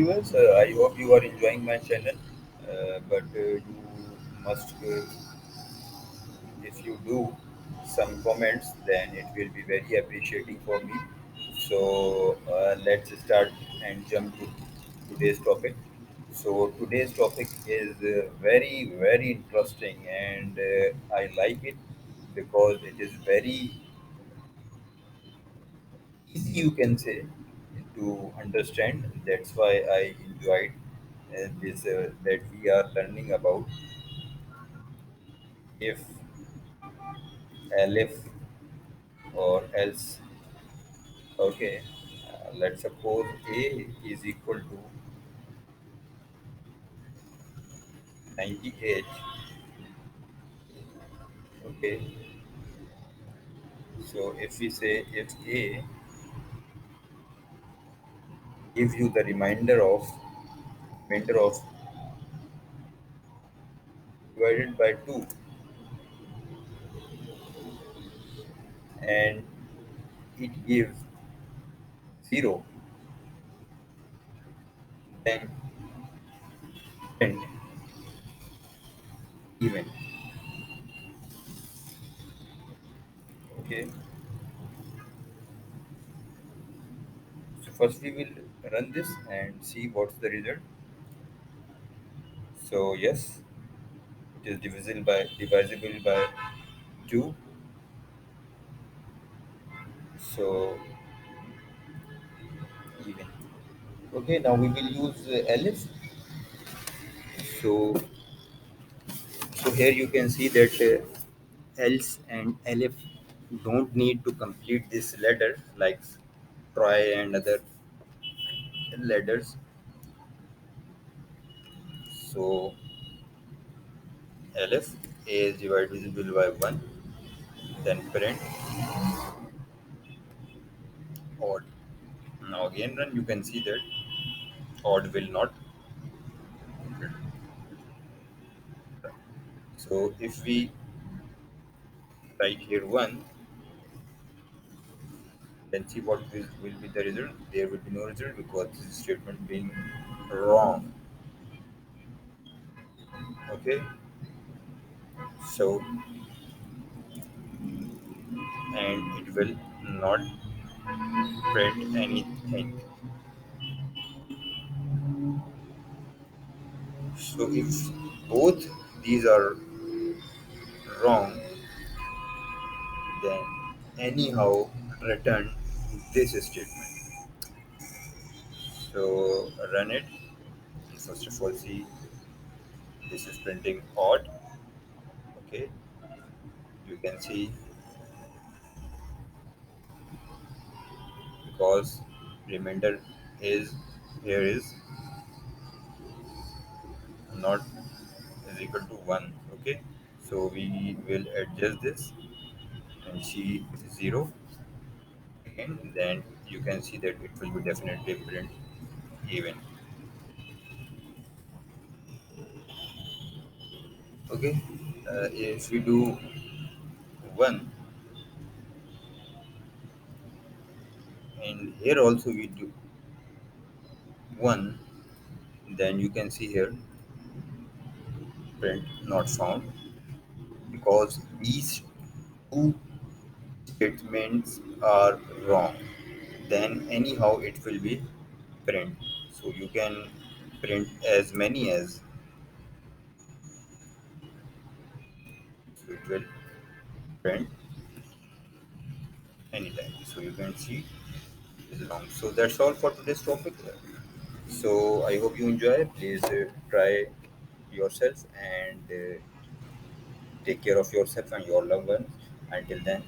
Viewers, I hope you are enjoying my channel. But you must, if you do some comments, then it will be very appreciating for me. So let's start and jump to today's topic. So today's topic is very very interesting, and I like it because it is very easy, you can say, to understand. That's why I enjoyed this that we are learning about if Elif or else. Okay, let's suppose A is equal to 98. Okay, so if we say if A gives you the remainder of divided by 2, and it gives 0, then print even. Okay, so first we will run this and see what's the result. So yes, it is divisible by 2. So even. Okay, now we will use Elif. So here you can see that else and Elif don't need to complete this ladder like try and other ladders. So Elif A is divisible by 1, then print odd. Now again run, you can see that odd will not print. So if we write here 1, then see what will be the result. There will be no result because this statement being wrong. Okay, so and it will not print anything. So if both these are wrong, then anyhow return this statement. So run it. First of all, see this is printing odd. Okay, you can see because remainder is here is not is equal to 1. Okay, so we will adjust this and see 0 again. Then you can see that it will be definitely print even. Okay, if we do 1 and here also we do 1, then you can see here print not found because these two statements are wrong. Then anyhow it will be print. So you can print as many as, so it will print anytime. So you can see is wrong. So that's all for today's topic. So I hope you enjoy. Please try yourself and take care of yourself and your loved ones. Until then,